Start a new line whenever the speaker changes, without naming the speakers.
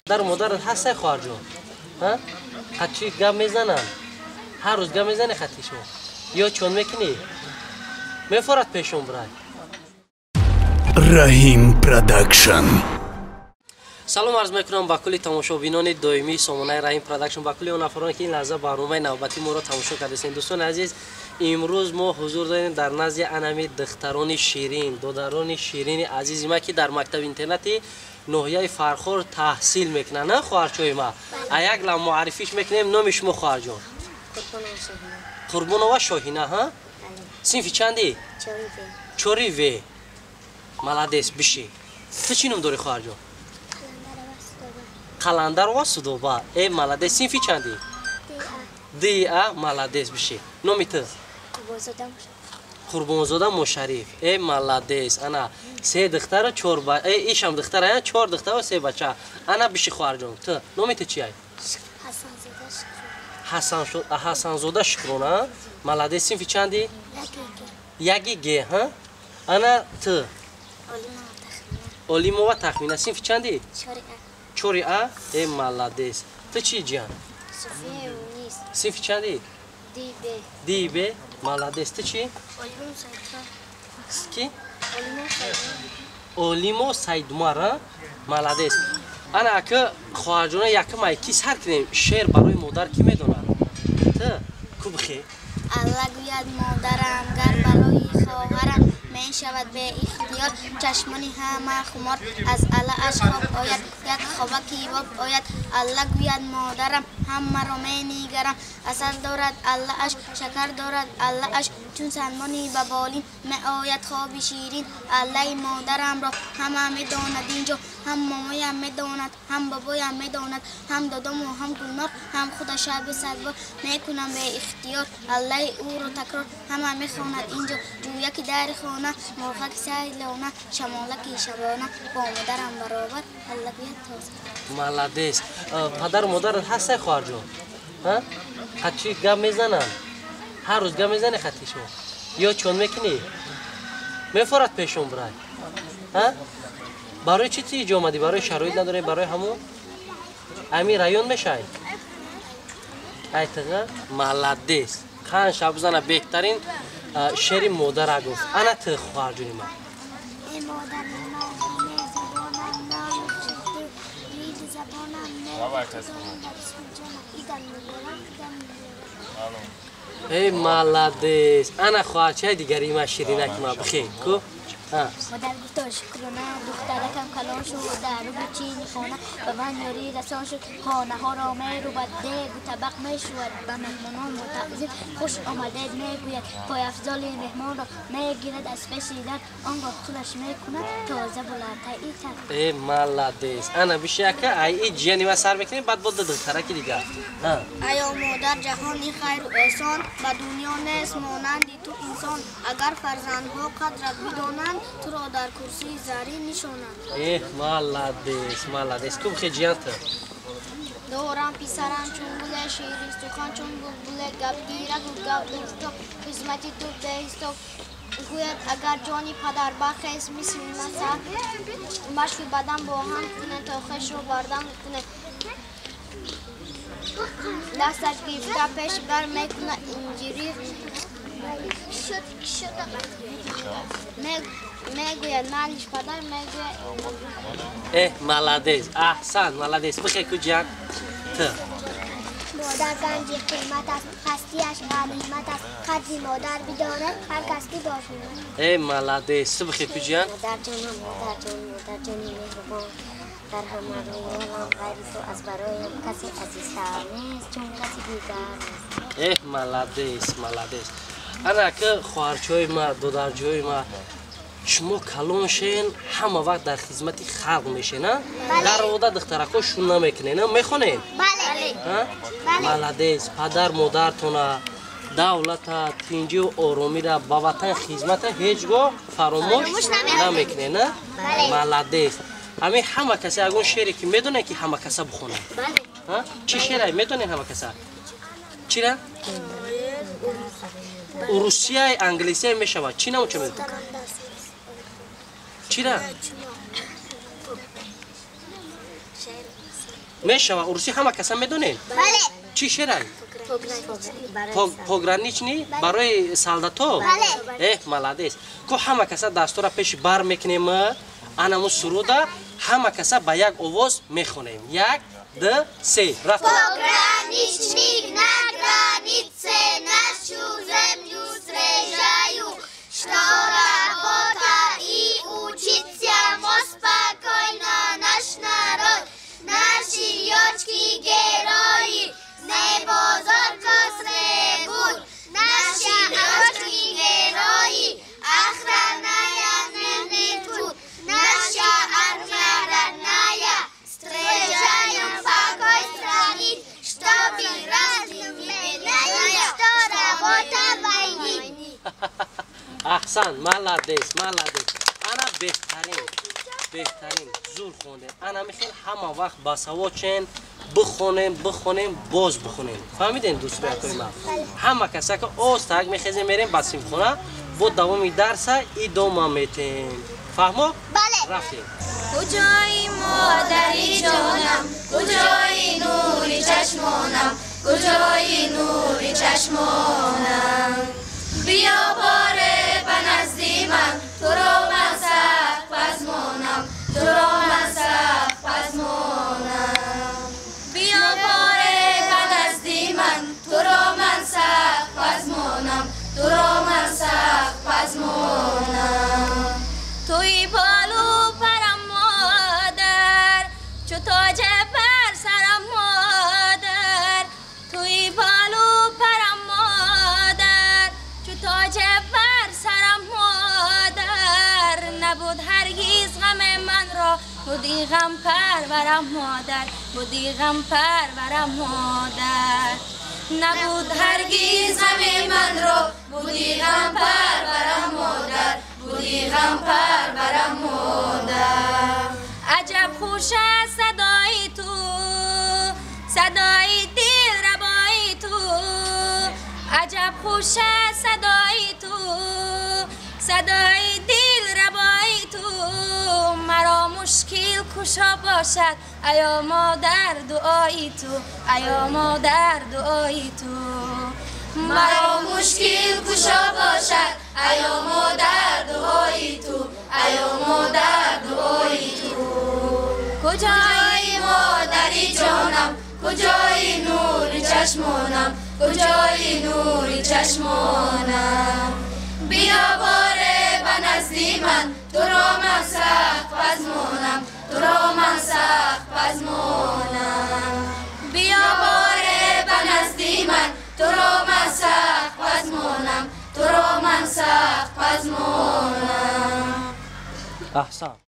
در مادرت هستی خواهر جان؟ ها؟ خطی گم میزنن؟ هر روز گم میزنی خطیشو؟ یا چون میکنی؟ میفرد پیشون برای
رحیم پروداکشن.
سلام عرض میکنم با کلی تماشابینان دائمی سامانه رحیم پروداکشن، با کلی اون افرادی که این لحظه برنامه نوبتی ما را تماشا کردین. دوستان عزیز، امروز ما حضور داریم در نزد انمی دختران شیرین، دختران شیرین عزیز ما که در مکتب اینترنتی ناحیه فرخور تحصیل میکنن. نه خواهرچوی ما یک لحظه معرفیش میکنیم. نامش ما خواهر جان؟ قربانوا شاهینه. ها؟ صنف چندی؟ چوری وی. ملادس بشی. تو چی نام داری خواهر جان؟ قلندر و سودوبا. ای ملادس. صنف چندی؟ دی ا. ملادس بشی. نامی تو؟ قربانزاده مشرف. ای ملادس. انا سه دختر و چهار بچه. ای ایشم دختره، چهار دختر و سه بچه. انا بشی خواهر جان. تو نامی تو چی ای؟ حسن زاده شکرونه. ملادس. صنف چندی؟ یکی گه. ها؟ انا تو؟ اولیمو و تخمینه. صنف چندی؟ چوری ا. ای ملادس. تو چی جان؟ صنف چندی؟ دی بی. ملادس. تو چی؟ کی؟ اولیمو سایدمار. ملادس. انا اگه خواهر جان یکم ایکی سر کنیم شعر برای مادر کی میدونه؟ تو کو بخی؟
الله گوید مادرم گر برای خواهرم می شود به اختیار چشمانی همه خمار از الله اش خواب آید یک خوابکی باب آید. الله گوید مادرم همه را می نیگرم اصل دارد الله اش شکر دارد الله اش چون سلمانی به بالین می آید خواب شیرین. الله مادرم را همه می داند اینجا، هم مامایم می داند هم بابایم می داند، هم دادم و هم گلنار هم خدا شب صدبار می کنم به اختیار. الله او را تکرار همه می خواند اینجا، جویا که در خانه مرغک سیلانه شمالک شبانه با مادرم برابر. الله بیاد تازه.
ملادس. پدر و مادرت هستی خواهر جان؟ ها؟ خطی گم میزنن؟ هر روز گم میزنی خطیشو؟ یا چون میکنی؟ میفرد پیشون برای ها؟ برای چی تیج آمدی؟ برای شرایط نداره؟ برای همون؟ امی رایون میشای؟ ایتقه ملادس. خان شب زنه بهترین شعر مادر گفت. انا تو خواهر جونی من.
ای مادر
ای ملادس. انا خواهر چه دیگری ما شیرینک ما بخیر کو؟
مادر گفت شکرانه دخترکم کلان شد در رو بچین خانه به من یاری رسان شد خانه ها را می رو بد دیگ و طبق می شود به مهمانان متعظیم خوش آمدید می گوید پای افضال مهمان را می گیرد از پیشیدن آنگاه طولش می کند تازه بلندتر ایتر.
ای ملادس. انا بشه که ای جیانی ما سر بکنیم بعد بود دخترکی دیگه.
ایا مادر جهانی خیر و احسان به دنیا نیست مانندی تو انسان، اگر فرزندها قدرت بدانند تو را در کرسی زرین نشانند.
ای ملادس. ملادس کو بخیر جیان تو؟
دورم پیسرم چون گل شیری سخن چون بلبل گپ گیرد و گپ دوستا خدمتی تو بهستا گوید اگر جانی پدر بخیز مثل مثل مشک بدن با هم کنه تا خش رو بردم کنه دستش گیفته پیش بر میکنه اینجوری میگوید منش پدر میگوید.
ای ملادس. احسن ملادس. بخیر کو جیان تو؟
مادر گنج قیمت است هستیش غنیمت است قدری مادر بداند هر کس که باشد.
ای ملادس. تو بخیر کو جیان؟
مادر جانم مادر جانی مهربان در همه رویانم غیر تو از برایم کسی عزیزتر نیست چون کسی دیگر نیست.
ای ملادس. ملادس. انا که خواهرچوی ما دودرجوی ما شما کلان شین همه وقت در خدمت خلق میشین. در رودا دخترکو شون نمیکنین میخونین؟
بله.
ملادس. پدر مادرتون دولت تینجی و آرومی را با وطن خدمت هیچگاه فراموش نمیکنین. ملادس. همه کسی اگون شعری که میدونه که همه کسی بخونه. چی شعری میدونین همه کسی؟ چی را؟ روسیه انگلیسی میشود. چی نمو چه میدونه؟ چی را؟ میشوه روسی همه کسا میدونین
بله.
چی شیرن
پوگرانی.
پوگرانیچنی برای سالداتو
بله.
ملادیس کو همه کسا دستور پیش بر میکنیم انمو سرودا همه کسا با یک آواز میخونیم 1 2 3 رفت
Pograničnik na granice našu zemlju srežaju, što rabota i učicamo spokojno naš narod, naši jočki geroji, nebo zorko srebuj, naši jočki geroji, ahranaja dnevni trud, naša armija radnaja, srežajom покой странит, чтобы развивать, что работа войны.
احسن ملادیس انا بهترین زور خونده انا میخوام همه وقت باسوادچن بخونیم باز بخونیم فهمیدین دوستان ما همه کسا که استاد میخوازیم میریم بسیم خونه با دوامی درس ادامه میتیم فهمو
بله.
رفتیم
کجایی مادری جانم کجایی نوری چشمانم کجایی نوری چشمانم بیا باره به نزدی من تو را من سخت پزمانم تو را من سخت پزمانم بیا باره به نزدی من تو را من سخت پزمانم تو را من سخت پزمانم توی بالو پرم مادر چو تاج بر سرم مادر توی بالو پرم مادر چو تاج بر سرم مادر نبود هرگیز غم من را بودی غم پرورم مادر بودی غم پرورم مادر نبود هرگیز غم من را بودی غم پرورم مادر بودی غم پرورم مادر عجب خوش است صدای تو صدای دل ربای تو عجب خوش است صدای تو صدای دل ربای تو مرا مشکل کشا باشد ایا مادر دعای تو ایا مادر دعای تو مرا مشکل کشا باشد ایا مادر دعای تو ایا مادر دعای تو کجایی مادری جانم کجایی نوری چشمانم کجایی نوری چشمانم بیا باره به نزدی من تو را من سخت پزمانم تو را من سخت پزمانم بیا باره به نزدی من تو را من سخت پزمانم تو را من سخت پزمانم
احسن